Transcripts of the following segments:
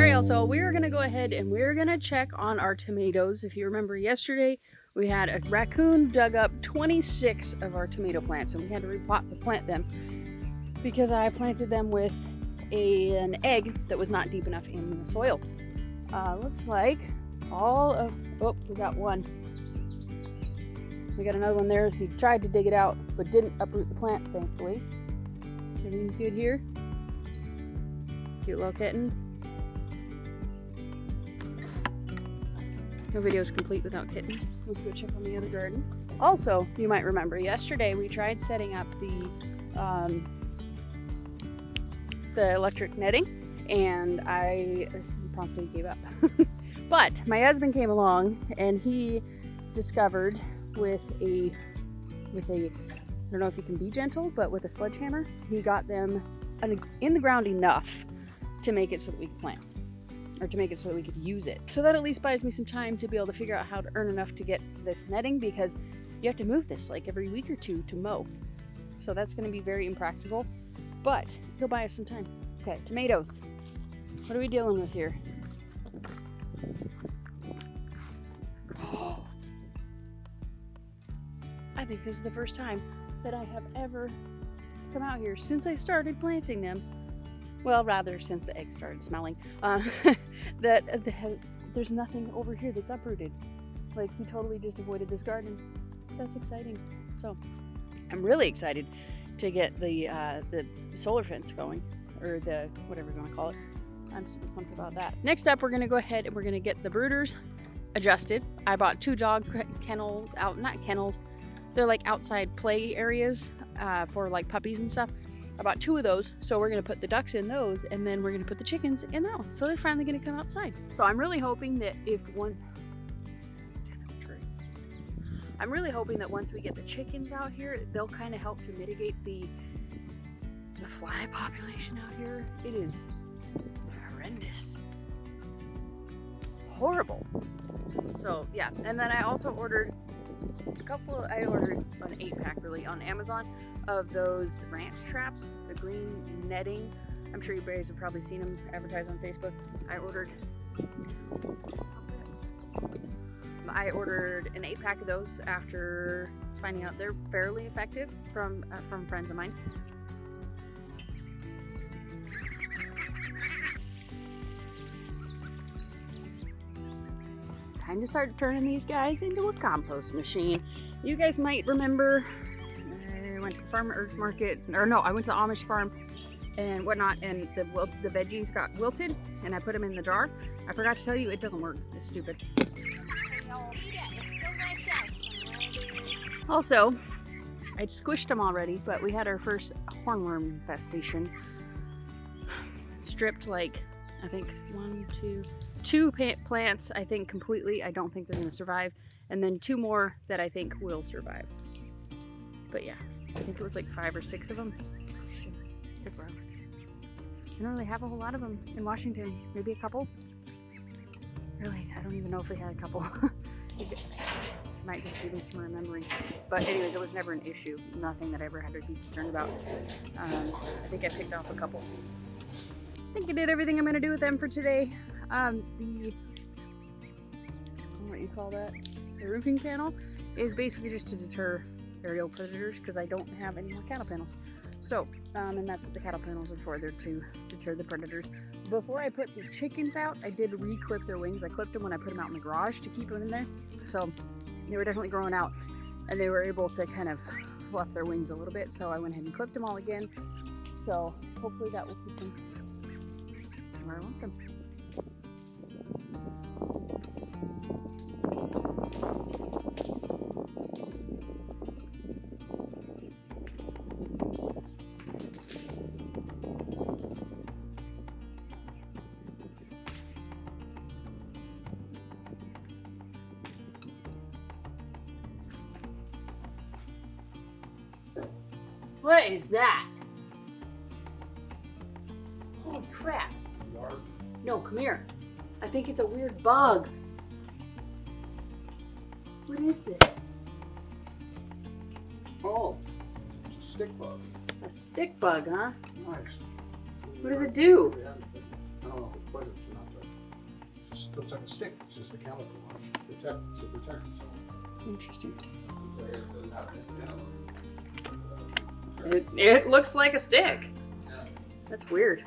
Alright, so we're gonna go ahead and we're gonna check on our tomatoes. If you remember yesterday, we had a raccoon dug up 26 of our tomato plants and we had to replant them because I planted them with an egg that was not deep enough in the soil. Looks like all of, oh, we got one. We got another one there. He tried to dig it out, but didn't uproot the plant, thankfully. Everything's good here. Cute little kittens. No video is complete without kittens. Let's go check on the other garden. Also, you might remember yesterday we tried setting up the electric netting, and I promptly gave up. But my husband came along and he discovered with a I don't know if you can be gentle, but with a sledgehammer, he got them in the ground enough to make it so that we could plant, or to make it so that we could use it. So that at least buys me some time to be able to figure out how to earn enough to get this netting, because you have to move this like every week or two to mow. So that's going to be very impractical, but it'll buy us some time. Okay, tomatoes. What are we dealing with here? I think this is the first time that I have ever come out here since I started planting them. Well, rather since the eggs started smelling. There's nothing over here that's uprooted. Like, he totally just avoided this garden. That's exciting. So I'm really excited to get the solar fence going, or the whatever you want to call it. I'm super pumped about that. Next up, we're gonna go ahead and we're gonna get the brooders adjusted. I bought 2 dog kennels, not kennels, they're like outside play areas for like puppies and stuff. I bought 2 of those, so we're gonna put the ducks in those, and then we're gonna put the chickens in that one. So they're finally gonna come outside. So I'm really hoping that I'm really hoping that once we get the chickens out here, they'll kind of help to mitigate the fly population out here. It is horrendous. Horrible. So yeah, and then I also ordered an 8-pack really on Amazon of those ranch traps, the green netting. I'm sure you guys have probably seen them advertised on Facebook. I ordered an 8-pack of those after finding out they're fairly effective from friends of mine. Time to start turning these guys into a compost machine. You guys might remember I went to the farmer's market, or no, I went to the Amish farm and whatnot, and the veggies got wilted, and I put them in the jar. I forgot to tell you, it doesn't work. It's stupid. Also, I squished them already, but we had our first hornworm infestation. Stripped like, I think 2 plants, I think completely. I don't think they're going to survive. And then 2 more that I think will survive. But yeah, I think it was like 5 or 6 of them. They're gross. I don't really have a whole lot of them in Washington. Maybe a couple. Really, I don't even know if we had a couple. Might just be misremembering. But anyways, it was never an issue. Nothing that I ever had to be concerned about. I think I picked off a couple. I think I did everything I'm going to do with them for today. What you call that? The roofing panel is basically just to deter aerial predators, because I don't have any more cattle panels. So, and that's what the cattle panels are for. They're to deter the predators. Before I put the chickens out, I did re-clip their wings. I clipped them when I put them out in the garage to keep them in there. So they were definitely growing out, and they were able to kind of fluff their wings a little bit. So I went ahead and clipped them all again. So hopefully that will keep them where I want them. What is that? Holy crap. No, come here. I think it's a weird bug. What is this? Oh, it's a stick bug. A stick bug, huh? Nice. What does it do? I don't know if it's poisonous or not, but Just looks like a stick. It's just the camouflage to protect itself. Interesting. Yeah. It looks like a stick. Yeah. That's weird.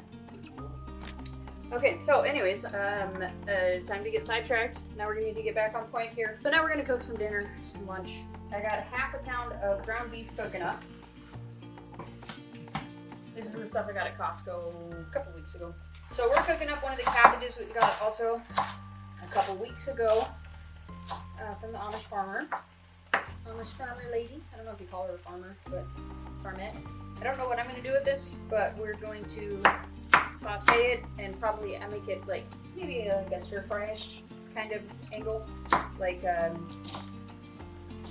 Okay, so anyways, time to get sidetracked. Now we're gonna need to get back on point here. So now we're gonna cook some dinner, some lunch. I got half a pound of ground beef cooking up. This is the stuff I got at Costco a couple weeks ago. So we're cooking up one of the cabbages we got also a couple weeks ago from the Amish farmer. Amish farmer lady. I don't know if you call her a farmer, but farmette. I don't know what I'm gonna do with this, but we're going to saute it and probably make it like maybe like a stir fry-ish kind of angle, like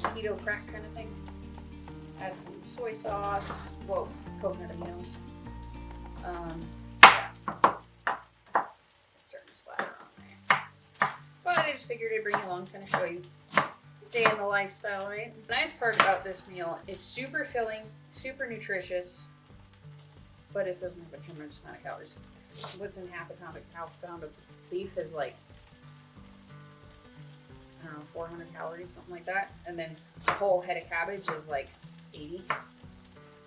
keto crack kind of thing. Add some soy sauce, whoa, coconut aminos. Yeah. Starting to splatter on there. But I just figured I'd bring you along, kind of show you day in the lifestyle, right? The nice part about this meal is super filling, super nutritious, but it doesn't have a tremendous amount of calories. What's in half a pound of beef is like, I don't know, 400 calories, something like that. And then a whole head of cabbage is like 80.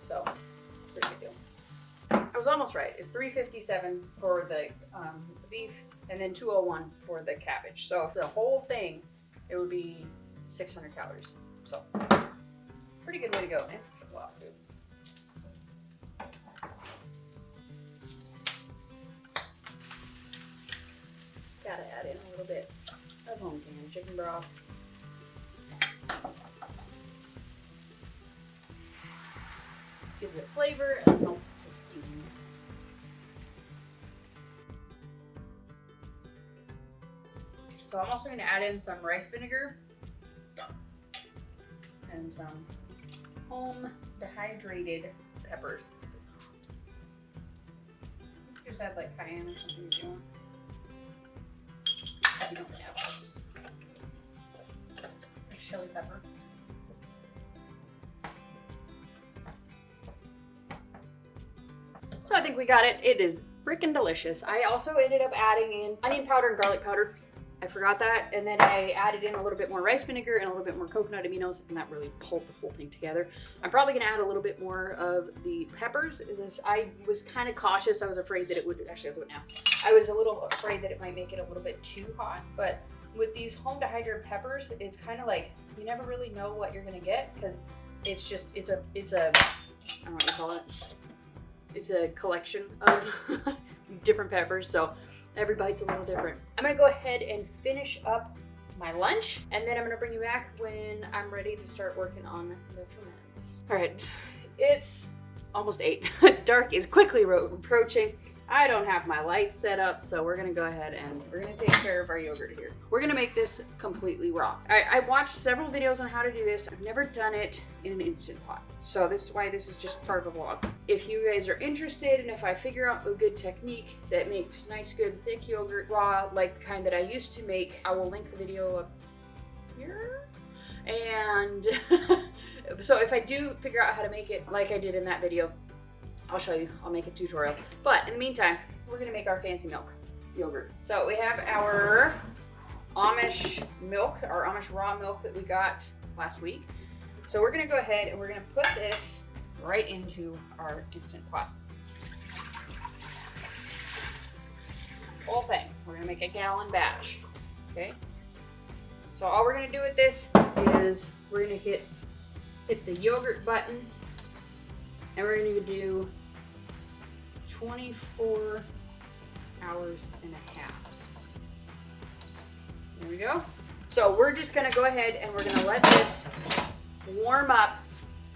So, pretty good deal. I was almost right. It's $3.57 for the beef, and then $2.01 for the cabbage. So, for the whole thing, it would be 600 calories. So, pretty good way to go. And it's a lot of food. Gotta add in a little bit of home canned chicken broth. Gives it flavor and helps it to steam. So I'm also going to add in some rice vinegar and some home dehydrated peppers. This is hot. Just add like cayenne or something if you want. If you don't have this. Chili pepper. So I think we got it. It is freaking delicious. I also ended up adding in onion powder and garlic powder. I forgot that. And then I added in a little bit more rice vinegar and a little bit more coconut aminos, and that really pulled the whole thing together. I'm probably gonna add a little bit more of the peppers. I was kind of cautious. I was afraid that it would, actually I'll do it now. I was a little afraid that it might make it a little bit too hot, but with these home dehydrated peppers, it's kind of like, you never really know what you're gonna get, because it's just, it's a, I don't know what you call it. It's a collection of different peppers, so every bite's a little different. I'm gonna go ahead and finish up my lunch, and then I'm gonna bring you back when I'm ready to start working on the ferments. All right, it's almost 8. Dark is quickly approaching. I don't have my lights set up, so we're gonna go ahead and we're gonna take care of our yogurt here. We're gonna make this completely raw. I watched several videos on how to do this. I've never done it in an Instant Pot, so this is why this is just part of a vlog. If you guys are interested, and if I figure out a good technique that makes nice, good, thick yogurt raw, like the kind that I used to make, I will link the video up here. And so if I do figure out how to make it like I did in that video, I'll show you. I'll make a tutorial. But in the meantime, we're gonna make our fancy milk yogurt. So we have our Amish milk, our Amish raw milk that we got last week. So we're gonna go ahead and we're gonna put this right into our Instant Pot. Whole thing. We're gonna make a gallon batch. Okay. So all we're gonna do with this is we're gonna hit the yogurt button, and we're gonna do 24 hours and a half. There we go. So we're just gonna go ahead and we're gonna let this warm up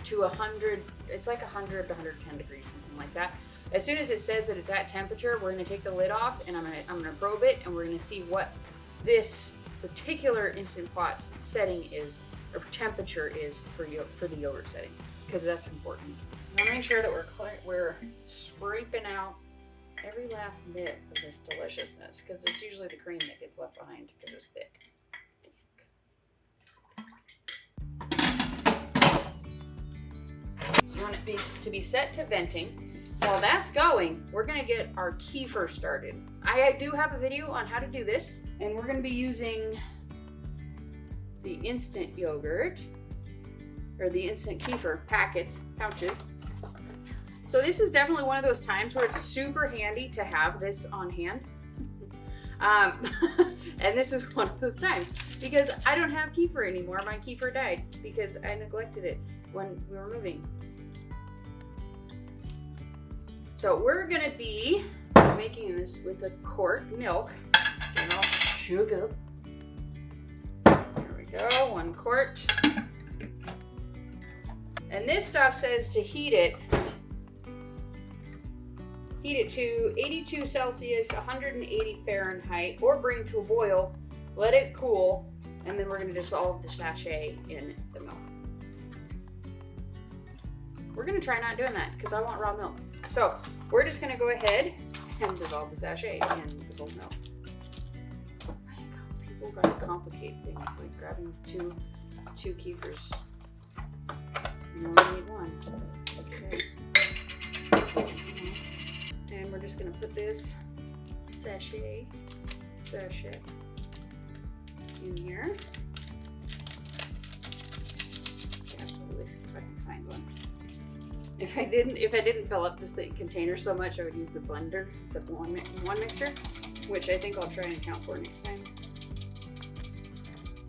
to 100, it's like 100 to 110 degrees, something like that. As soon as it says that it's at temperature, we're gonna take the lid off, and I'm gonna probe it, and we're gonna see what this particular Instant Pot setting is, or temperature is for the yogurt setting, because that's important. I'm gonna make sure that we're scraping out every last bit of this deliciousness, because it's usually the cream that gets left behind because it's thick. You want it to be set to venting. while that's going, we're gonna get our kefir started. I do have a video on how to do this, and we're gonna be using the instant yogurt, or the instant kefir pouches. So this is definitely one of those times where it's super handy to have this on hand. And this is one of those times because I don't have kefir anymore. My kefir died because I neglected it when we were moving. So we're gonna be making this with a quart milk and all sugar. There we go, 1 quart. And this stuff says to heat it to 82 Celsius, 180 Fahrenheit, or bring to a boil, let it cool, and then we're gonna dissolve the sachet in the milk. We're gonna try not doing that because I want raw milk. So we're just gonna go ahead and dissolve the sachet in dissolved milk. People gotta complicate things like grabbing two kefirs. You only need 1. Okay. And we're just gonna put this sachet in here. Yeah, whisk if I can find one. If I didn't fill up this container so much, I would use the blender, the one mixer, which I think I'll try and account for next time.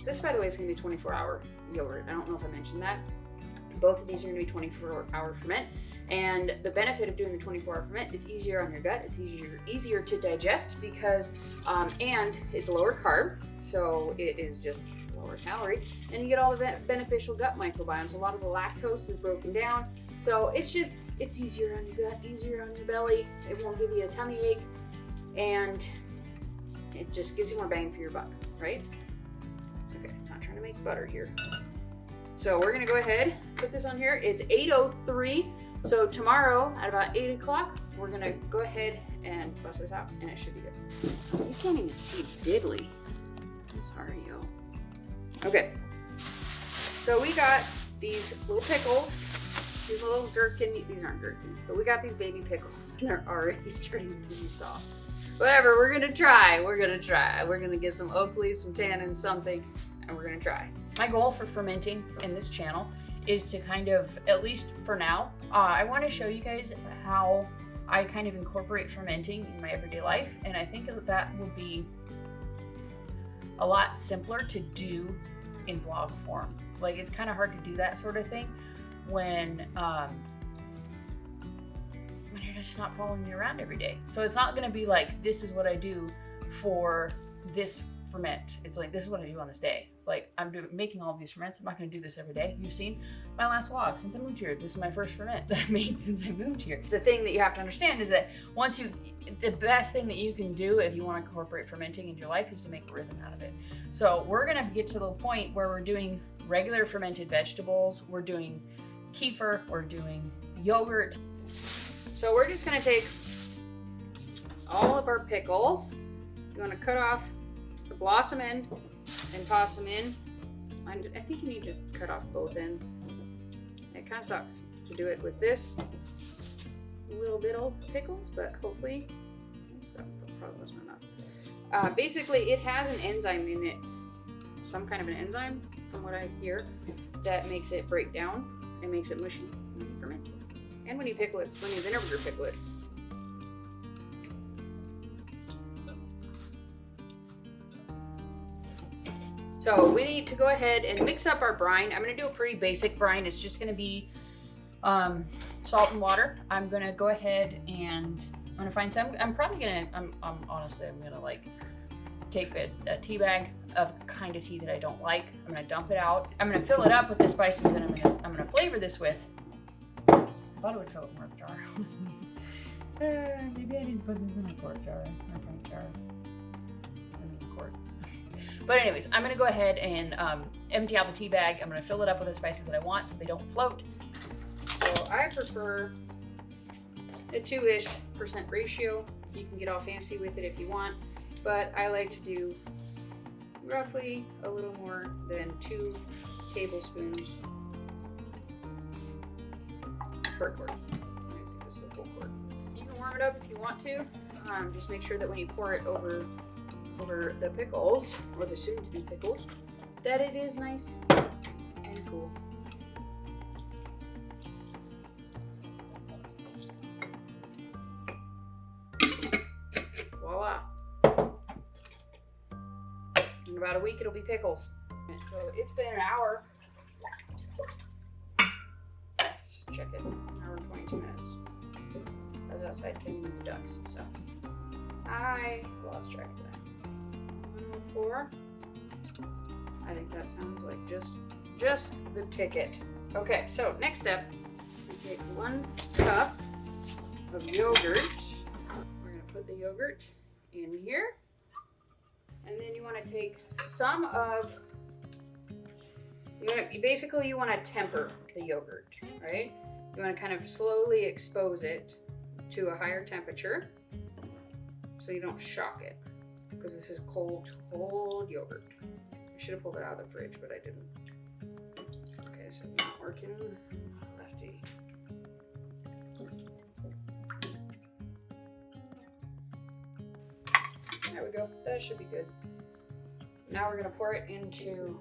This, by the way, is gonna be 24-hour yogurt. I don't know if I mentioned that. Both of these are gonna be 24-hour ferment. And the benefit of doing the 24-hour ferment, it's easier on your gut. It's easier to digest because, and it's lower carb, so it is just lower calorie. And you get all the beneficial gut microbiomes. A lot of the lactose is broken down. So it's easier on your gut, easier on your belly. It won't give you a tummy ache. And it just gives you more bang for your buck, right? Okay, not trying to make butter here. So we're gonna go ahead, put this on here. It's 8:03. So tomorrow at about 8 o'clock, we're gonna go ahead and bust this out and it should be good. You can't even see diddly. I'm sorry, y'all. Okay, so we got these little pickles, these little these aren't gherkins, but we got these baby pickles and they're already starting to be soft. Whatever, we're gonna try. We're gonna get some oak leaves, some tannins, something, and we're gonna try. My goal for fermenting in this channel is to kind of, at least for now, I want to show you guys how I kind of incorporate fermenting in my everyday life, and I think that will be a lot simpler to do in vlog form. Like, it's kind of hard to do that sort of thing when you're just not following me around every day. So it's not going to be like, this is what I do for this ferment. It's like, this is what I do on this day. Like, I'm making all of these ferments. I'm not going to do this every day. You've seen my last vlog since I moved here. This is my first ferment that I made since I moved here. The thing that you have to understand is that the best thing that you can do if you want to incorporate fermenting into your life is to make a rhythm out of it. So we're going to get to the point where we're doing regular fermented vegetables. We're doing kefir. We're doing yogurt. So we're just going to take all of our pickles. You want to cut off the blossom end and toss them in. I think you need to cut off both ends. It kind of sucks to do it with this little bit of pickles, but hopefully, that probably was my mouth. Basically, it has an enzyme in it, some kind of an enzyme, from what I hear, that makes it break down and makes it mushy when you ferment. And when you pickle it, when you vinegar pickle it. So we need to go ahead and mix up our brine. I'm gonna do a pretty basic brine. It's just gonna be salt and water. I'm gonna go ahead and I'm gonna find some. I'm honestly, I'm gonna like take a tea bag of kind of tea that I don't like. I'm gonna dump it out. I'm gonna fill it up with the spices that I'm gonna flavor this with. I thought it would fill it more of a jar, honestly. Maybe I didn't put this in a quart jar or a pint jar. Quart. But anyways, I'm gonna go ahead and empty out the tea bag. I'm gonna fill it up with the spices that I want so they don't float. So I prefer a 2-ish% ratio. You can get all fancy with it if you want, but I like to do roughly a little more than 2 tablespoons per quart. I think this is a full quart. warm it up if you want to. Just make sure that when you pour it over the pickles, or the soon-to-be pickles, that it is nice and cool. Voila. In about a week, it'll be pickles. So it's been an hour. Let's check it. An hour and 22 minutes. I was outside tending the ducks, so I lost track of that. 104. I think that sounds like just the ticket. Okay, so next step, we take 1 cup of yogurt. We're gonna put the yogurt in here. And then you want to take some of, you want to temper the yogurt, right? You want to kind of slowly expose it to a higher temperature so you don't shock it, because this is cold yogurt. I should have pulled it out of the fridge, but I didn't. Okay, so it's not working. Lefty. There we go. That should be good. Now we're gonna pour it into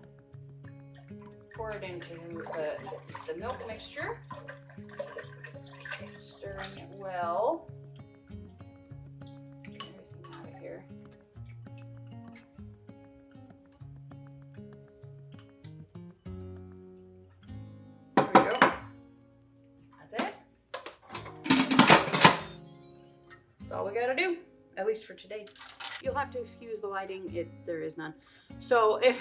the milk mixture. Stirring it well. Get everything out of here. There we go. That's it. That's all we gotta do, at least for today. You'll have to excuse the lighting, there is none. So if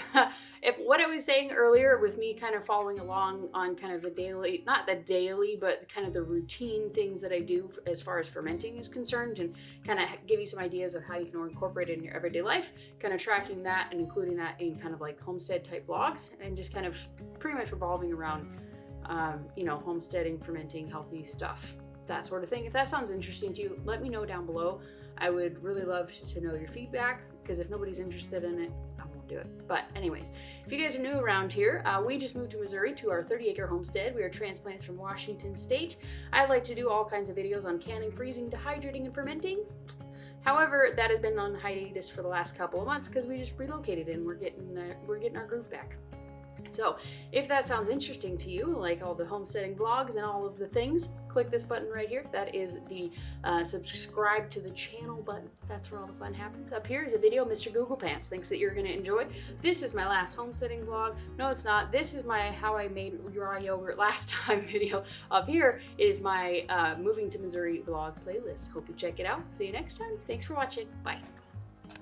what I was saying earlier with me kind of following along on kind of the daily, not the daily, but kind of the routine things that I do as far as fermenting is concerned, and kind of give you some ideas of how you can incorporate it in your everyday life, kind of tracking that and including that in kind of like homestead type vlogs, and just kind of pretty much revolving around, homesteading, fermenting, healthy stuff, that sort of thing. If that sounds interesting to you, let me know down below. I would really love to know your feedback, because if nobody's interested in it, I won't do it. But anyways, if you guys are new around here, we just moved to Missouri to our 30-acre homestead. We are transplants from Washington State. I like to do all kinds of videos on canning, freezing, dehydrating, and fermenting. However, that has been on hiatus for the last couple of months because we just relocated and we're getting our groove back. So if that sounds interesting to you, like all the homesteading vlogs and all of the things, click this button right here. That is the subscribe to the channel button. That's where all the fun happens. Up here is a video Mr. Google Pants thinks that you're going to enjoy. This is my last homesteading vlog. No, it's not. This is my how I made raw yogurt last time video. Up here is my moving to Missouri vlog playlist. Hope you check it out. See you next time. Thanks for watching. Bye.